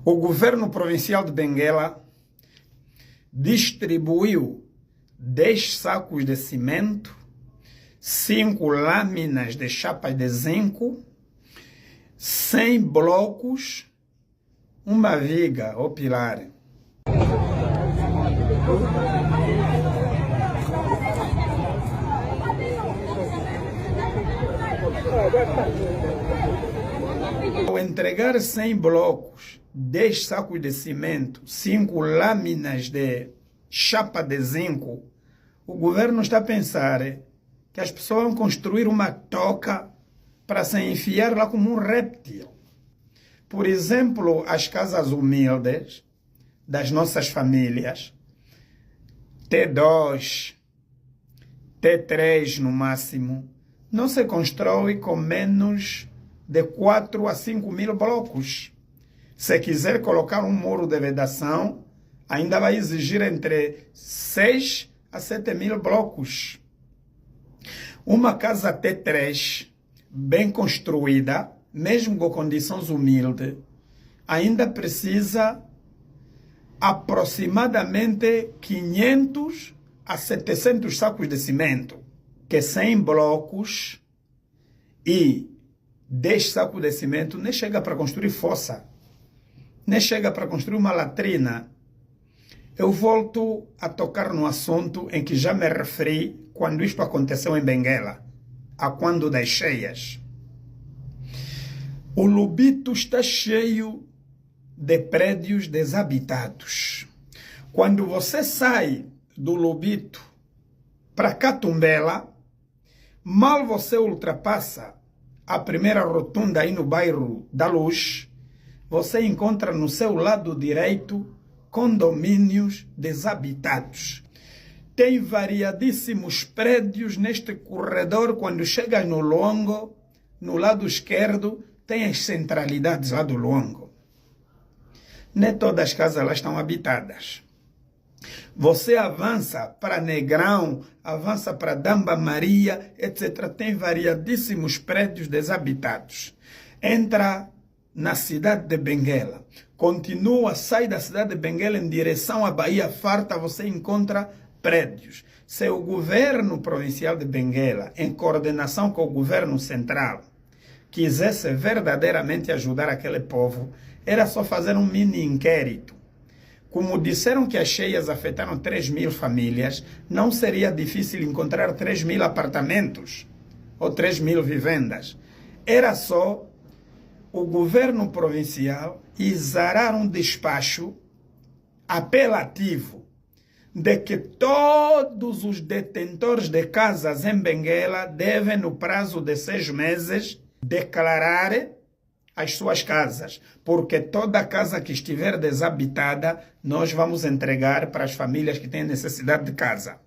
O governo provincial de Benguela distribuiu 10 sacos de cimento, 5 lâminas de chapas de zinco, 100 blocos, uma viga ou pilar. Ao entregar 100 blocos, 10 sacos de cimento, 5 lâminas de chapa de zinco, o governo está a pensar que as pessoas vão construir uma toca para se enfiar lá como um réptil. Por exemplo, as casas humildes das nossas famílias, T2, T3 no máximo, não se constrói com menos de 4 a 5 mil blocos. Se quiser colocar um muro de vedação, ainda vai exigir entre 6 a 7 mil blocos. Uma casa T3, bem construída, mesmo com condições humildes, ainda precisa aproximadamente 500 a 700 sacos de cimento, que 100 blocos e 10 sacos de cimento nem chega para construir fossa, nem chega para construir uma latrina. Eu volto a tocar no assunto em que já me referi quando isto aconteceu em Benguela, a quando das cheias. O Lubito está cheio de prédios desabitados. Quando você sai do Lubito para Catumbela, mal você ultrapassa a primeira rotunda aí no bairro da Luz, você encontra no seu lado direito condomínios desabitados. Tem variadíssimos prédios neste corredor. Quando chegas no Luongo, no lado esquerdo, tem as centralidades lá do Luongo. Nem todas as casas lá estão habitadas. Você avança para Negrão, avança para Damba Maria, etc. Tem variadíssimos prédios desabitados. Entra na cidade de Benguela, continua, sai da cidade de Benguela em direção à Bahia Farta, você encontra prédios. Se o governo provincial de Benguela, em coordenação com o governo central, quisesse verdadeiramente ajudar aquele povo, era só fazer um mini inquérito. Como disseram que as cheias afetaram 3.000 famílias, não seria difícil encontrar 3.000 apartamentos ou 3.000 vivendas. Era só o governo provincial exarar um despacho apelativo de que todos os detentores de casas em Benguela devem, no prazo de 6 meses, declarar as suas casas, porque toda casa que estiver desabitada, nós vamos entregar para as famílias que têm necessidade de casa.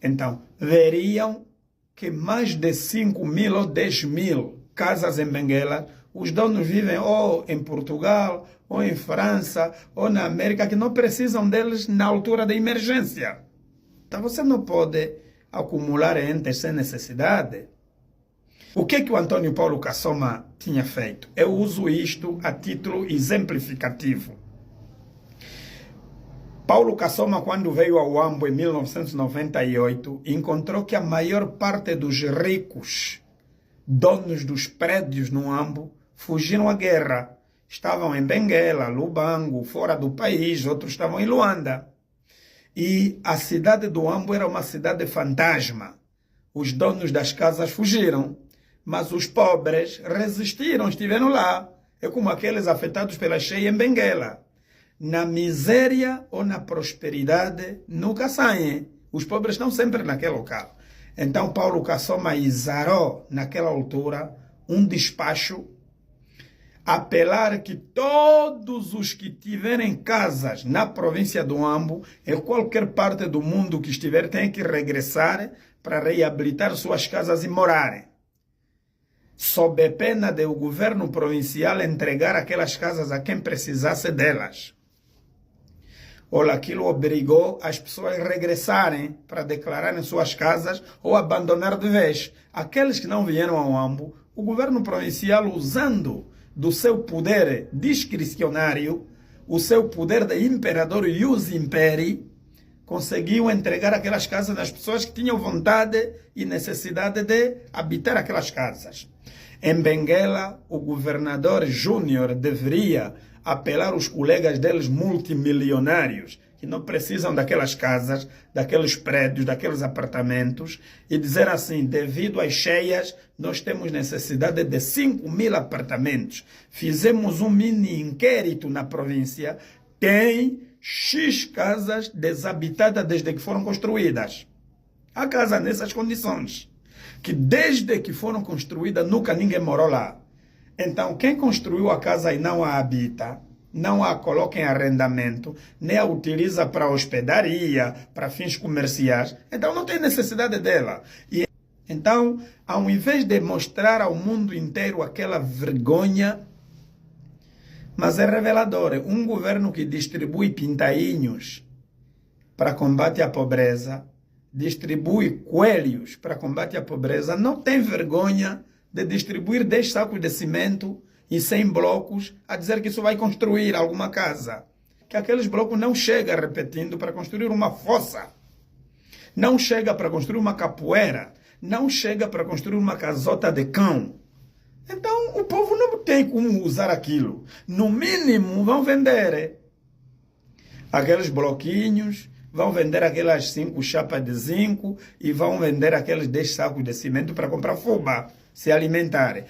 Então, veriam que mais de 5.000 ou 10.000 casas em Benguela, os donos vivem ou em Portugal, ou em França, ou na América, que não precisam deles na altura da emergência. Então você não pode acumular entes sem necessidade. O que o Antônio Paulo Kassoma tinha feito? Eu uso isto a título exemplificativo. Paulo Kassoma, quando veio ao Huambo em 1998, encontrou que a maior parte dos ricos, donos dos prédios no Huambo, fugiram à guerra. Estavam em Benguela, Lubango, fora do país, outros estavam em Luanda. E a cidade do Huambo era uma cidade fantasma. Os donos das casas fugiram, mas os pobres resistiram, estiveram lá. É como aqueles afetados pela cheia em Benguela. Na miséria ou na prosperidade, nunca saem. Os pobres estão sempre naquele local. Então Paulo Kassoma exarou, naquela altura, um despacho, apelar que todos os que tiverem casas na província do Huambo, em qualquer parte do mundo que estiver, têm que regressar para reabilitar suas casas e morarem, sob pena de o governo provincial entregar aquelas casas a quem precisasse delas. Ou aquilo obrigou as pessoas a regressarem para declararem suas casas ou abandonar de vez. Aqueles que não vieram ao Huambo, o governo provincial, usando do seu poder discricionário, o seu poder de imperador e os imperi, conseguiu entregar aquelas casas às pessoas que tinham vontade e necessidade de habitar aquelas casas. Em Benguela, o governador Júnior deveria apelar os colegas deles multimilionários, que não precisam daquelas casas, daqueles prédios, daqueles apartamentos, e dizer assim, devido às cheias, nós temos necessidade de 5.000 apartamentos. Fizemos um mini inquérito na província, tem X casas desabitadas desde que foram construídas. Há casa nessas condições, que desde que foram construídas nunca ninguém morou lá. Então, quem construiu a casa e não a habita, não a coloca em arrendamento, nem a utiliza para hospedaria, para fins comerciais, então não tem necessidade dela. E então, ao invés de mostrar ao mundo inteiro aquela vergonha, mas é revelador, um governo que distribui pintainhos para combate à pobreza, distribui coelhos para combate à pobreza, não tem vergonha de distribuir 10 sacos de cimento e 100 blocos a dizer que isso vai construir alguma casa. Que aqueles blocos não chegam, repetindo, para construir uma fossa. Não chega para construir uma capoeira. Não chega para construir uma casota de cão. Então, o povo não tem como usar aquilo. No mínimo, vão vender aqueles bloquinhos, vão vender aquelas 5 chapas de zinco e vão vender aqueles 10 sacos de cimento para comprar fubá, se alimentarem.